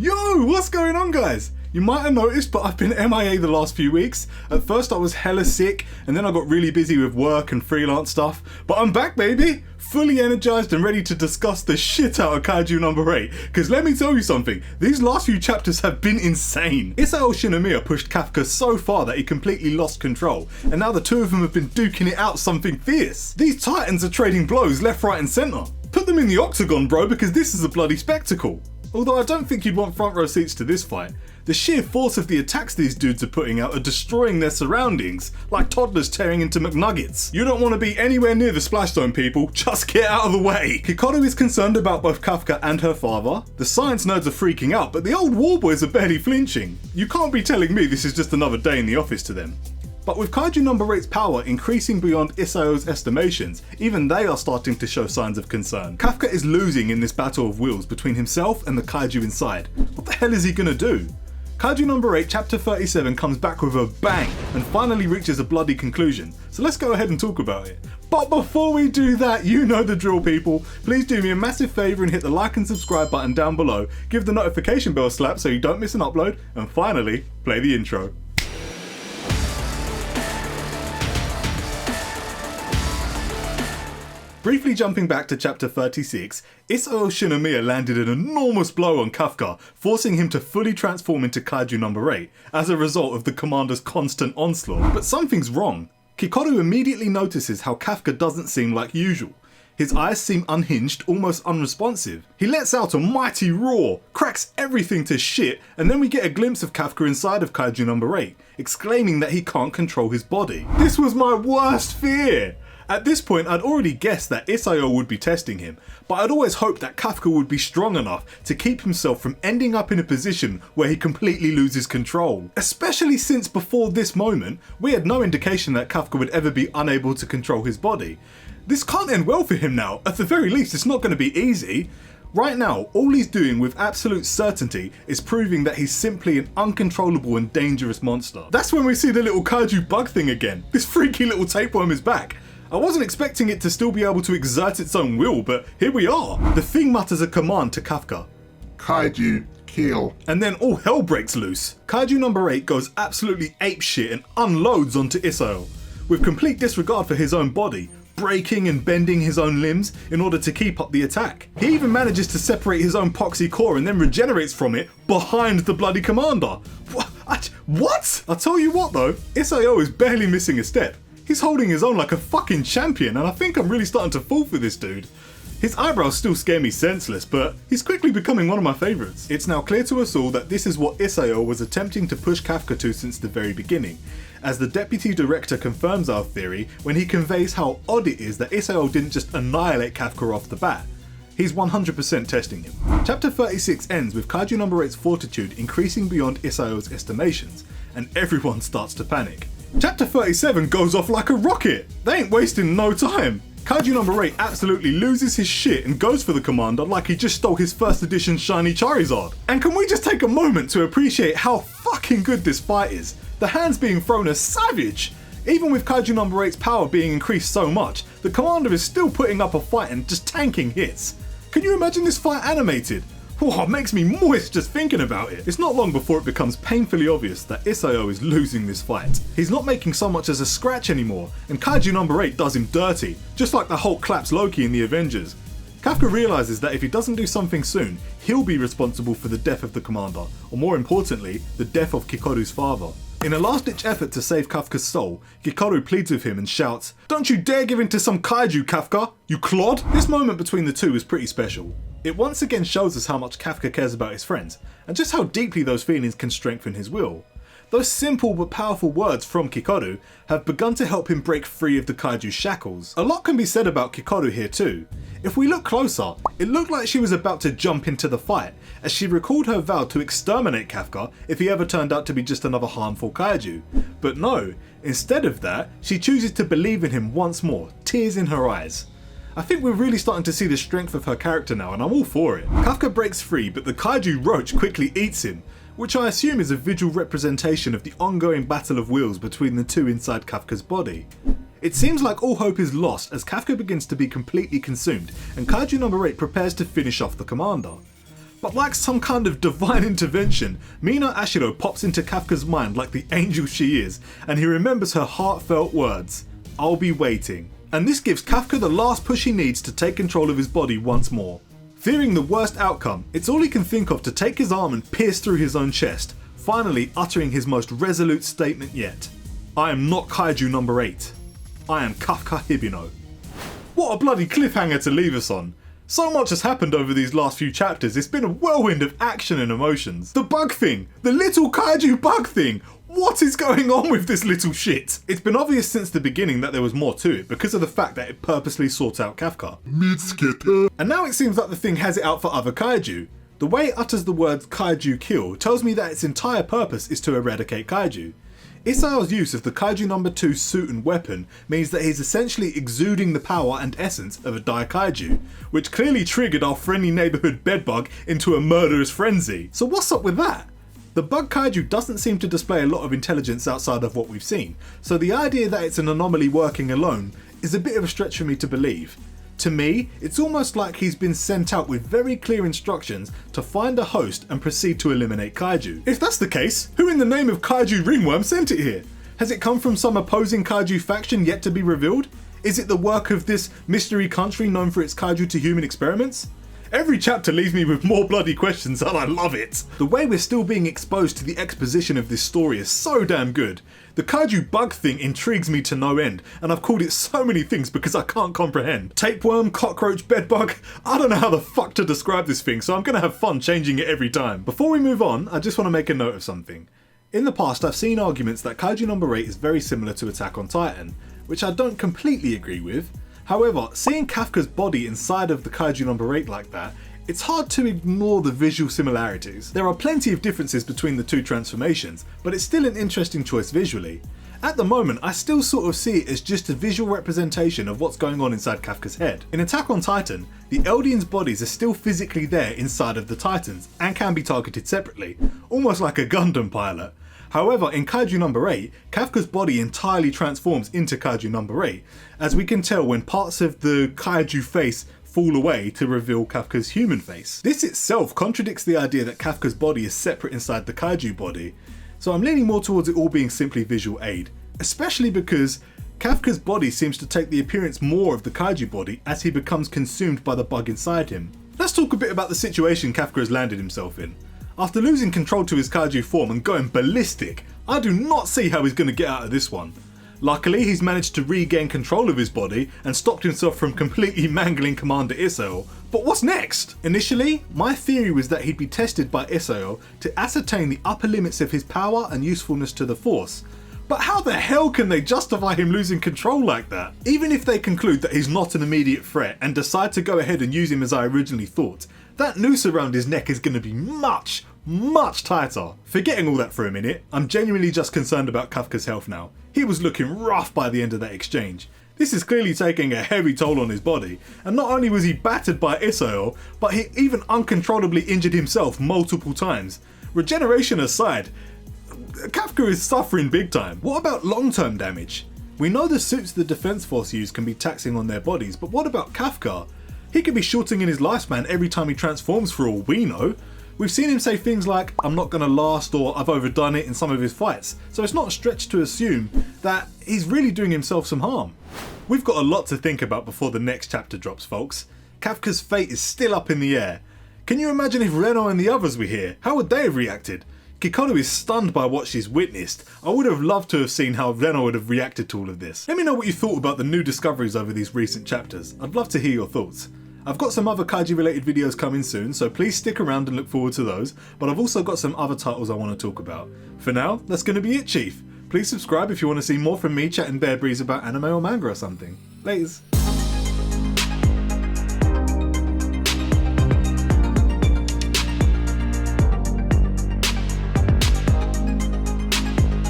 Yo, what's going on, guys? You might have noticed, but I've been MIA the last few weeks. At first I was hella sick, and then I got really busy with work and freelance stuff. But I'm back, baby! Fully energized and ready to discuss the shit out of Kaiju number 8. Cause let me tell you something, these last few chapters have been insane. Isao Shinomiya pushed Kafka so far that he completely lost control, and now the two of them have been duking it out something fierce. These titans are trading blows left, right and centre. Put them in the octagon, bro, because this is a bloody spectacle. Although I don't think you'd want front row seats to this fight. The sheer force of the attacks these dudes are putting out are destroying their surroundings, like toddlers tearing into McNuggets. You don't want to be anywhere near the splash zone, people, just get out of the way. Kikoru is concerned about both Kafka and her father. The science nerds are freaking out, but the old war boys are barely flinching. You can't be telling me this is just another day in the office to them. But with Kaiju number 8's power increasing beyond Isao's estimations, even they are starting to show signs of concern. Kafka is losing in this battle of wills between himself and the Kaiju inside. What the hell is he gonna do? Kaiju number 8 chapter 37 comes back with a bang and finally reaches a bloody conclusion. So let's go ahead and talk about it. But before we do that, you know the drill, people. Please do me a massive favour and hit the like and subscribe button down below, give the notification bell a slap so you don't miss an upload, and finally, play the intro. Briefly jumping back to chapter 36, Isao Shinomiya landed an enormous blow on Kafka, forcing him to fully transform into Kaiju number 8, as a result of the commander's constant onslaught. But something's wrong. Kikoru immediately notices how Kafka doesn't seem like usual. His eyes seem unhinged, almost unresponsive. He lets out a mighty roar, cracks everything to shit, and then we get a glimpse of Kafka inside of Kaiju number 8, exclaiming that he can't control his body. This was my worst fear! At this point, I'd already guessed that Isao would be testing him, but I'd always hoped that Kafka would be strong enough to keep himself from ending up in a position where he completely loses control. Especially since before this moment, we had no indication that Kafka would ever be unable to control his body. This can't end well for him now, at the very least it's not going to be easy. Right now, all he's doing with absolute certainty is proving that he's simply an uncontrollable and dangerous monster. That's when we see the little Kaiju bug thing again. This freaky little tapeworm is back. I wasn't expecting it to still be able to exert its own will, but here we are. The thing mutters a command to Kafka. Kaiju, kill. And then all hell breaks loose. Kaiju number 8 goes absolutely apeshit and unloads onto Isao, with complete disregard for his own body, breaking and bending his own limbs in order to keep up the attack. He even manages to separate his own poxy core and then regenerates from it behind the bloody commander. What? I'll tell you what though, Isao is barely missing a step. He's holding his own like a fucking champion, and I think I'm really starting to fall for this dude. His eyebrows still scare me senseless, but he's quickly becoming one of my favourites. It's now clear to us all that this is what Isao was attempting to push Kafka to since the very beginning, as the deputy director confirms our theory when he conveys how odd it is that Isao didn't just annihilate Kafka off the bat. He's 100% testing him. Chapter 36 ends with Kaiju number 8's fortitude increasing beyond Isao's estimations, and everyone starts to panic. Chapter 37 goes off like a rocket. They ain't wasting no time. Kaiju number 8 absolutely loses his shit and goes for the commander like he just stole his first edition shiny Charizard. And can we just take a moment to appreciate how fucking good this fight is? The hands being thrown are savage. Even with Kaiju number 8's power being increased so much, the commander is still putting up a fight and just tanking hits. Can you imagine this fight animated? Oh, it makes me moist just thinking about it. It's not long before it becomes painfully obvious that Isao is losing this fight. He's not making so much as a scratch anymore, and Kaiju number 8 does him dirty, just like the Hulk claps Loki in the Avengers. Kafka realises that if he doesn't do something soon, he'll be responsible for the death of the commander, or more importantly, the death of Kikoru's father. In a last-ditch effort to save Kafka's soul, Kikoru pleads with him and shouts, "Don't you dare give in to some kaiju, Kafka, you clod!" This moment between the two is pretty special. It once again shows us how much Kafka cares about his friends, and just how deeply those feelings can strengthen his will. Those simple but powerful words from Kikoru have begun to help him break free of the Kaiju's shackles. A lot can be said about Kikoru here too. If we look closer, it looked like she was about to jump into the fight, as she recalled her vow to exterminate Kafka if he ever turned out to be just another harmful Kaiju. But no, instead of that, she chooses to believe in him once more, tears in her eyes. I think we're really starting to see the strength of her character now, and I'm all for it. Kafka breaks free, but the Kaiju roach quickly eats him, which I assume is a visual representation of the ongoing battle of wills between the two inside Kafka's body. It seems like all hope is lost as Kafka begins to be completely consumed, and Kaiju number 8 prepares to finish off the commander. But like some kind of divine intervention, Mina Ashido pops into Kafka's mind like the angel she is, and he remembers her heartfelt words, "I'll be waiting." And this gives Kafka the last push he needs to take control of his body once more. Fearing the worst outcome, it's all he can think of to take his arm and pierce through his own chest, finally uttering his most resolute statement yet. "I am not Kaiju number 8. I am Kafka Hibino." What a bloody cliffhanger to leave us on. So much has happened over these last few chapters, it's been a whirlwind of action and emotions. The bug thing! The little kaiju bug thing! What is going on with this little shit? It's been obvious since the beginning that there was more to it because of the fact that it purposely sought out Kafka. And now it seems like the thing has it out for other kaiju. The way it utters the words "Kaiju kill" tells me that its entire purpose is to eradicate kaiju. Isao's use of the Kaiju number 2 suit and weapon means that he's essentially exuding the power and essence of a Daikaiju, which clearly triggered our friendly neighbourhood bedbug into a murderous frenzy. So what's up with that? The bug kaiju doesn't seem to display a lot of intelligence outside of what we've seen, so the idea that it's an anomaly working alone is a bit of a stretch for me to believe. To me, it's almost like he's been sent out with very clear instructions to find a host and proceed to eliminate kaiju. If that's the case, who in the name of Kaiju Ringworm sent it here? Has it come from some opposing kaiju faction yet to be revealed? Is it the work of this mystery country known for its kaiju to human experiments? Every chapter leaves me with more bloody questions and I love it. The way we're still being exposed to the exposition of this story is so damn good. The kaiju bug thing intrigues me to no end, and I've called it so many things because I can't comprehend. Tapeworm, cockroach, bedbug, I don't know how the fuck to describe this thing, so I'm gonna have fun changing it every time. Before we move on, I just want to make a note of something. In the past, I've seen arguments that Kaiju number 8 is very similar to Attack on Titan, which I don't completely agree with. However, seeing Kafka's body inside of the Kaiju number 8 like that, it's hard to ignore the visual similarities. There are plenty of differences between the two transformations, but it's still an interesting choice visually. At the moment, I still sort of see it as just a visual representation of what's going on inside Kafka's head. In Attack on Titan, the Eldians' bodies are still physically there inside of the Titans, and can be targeted separately, almost like a Gundam pilot. However, in Kaiju number 8, Kafka's body entirely transforms into Kaiju number 8, as we can tell when parts of the Kaiju face fall away to reveal Kafka's human face. This itself contradicts the idea that Kafka's body is separate inside the Kaiju body, so I'm leaning more towards it all being simply visual aid, especially because Kafka's body seems to take the appearance more of the Kaiju body as he becomes consumed by the bug inside him. Let's talk a bit about the situation Kafka has landed himself in. After losing control to his Kaiju form and going ballistic, I do not see how he's going to get out of this one. Luckily, he's managed to regain control of his body and stopped himself from completely mangling Commander Isao. But what's next? Initially, my theory was that he'd be tested by Isao to ascertain the upper limits of his power and usefulness to the Force. But how the hell can they justify him losing control like that? Even if they conclude that he's not an immediate threat and decide to go ahead and use him as I originally thought, that noose around his neck is going to be much tighter. Forgetting all that for a minute, I'm genuinely just concerned about Kafka's health now. He was looking rough by the end of that exchange. This is clearly taking a heavy toll on his body, and not only was he battered by Isao, but he even uncontrollably injured himself multiple times. Regeneration aside, Kafka is suffering big time. What about long-term damage? We know the suits the Defense Force use can be taxing on their bodies, but what about Kafka? He could be shortening his lifespan every time he transforms for all we know. We've seen him say things like, "I'm not gonna last," or "I've overdone it" in some of his fights, so it's not a stretch to assume that he's really doing himself some harm. We've got a lot to think about before the next chapter drops, folks. Kafka's fate is still up in the air. Can you imagine if Reno and the others were here? How would they have reacted? Kikoru is stunned by what she's witnessed. I would have loved to have seen how Reno would have reacted to all of this. Let me know what you thought about the new discoveries over these recent chapters. I'd love to hear your thoughts. I've got some other kaiju related videos coming soon, so please stick around and look forward to those, but I've also got some other titles I want to talk about. For now, that's going to be it, Chief. Please subscribe if you want to see more from me chatting bear breeze about anime or manga or something. Laters.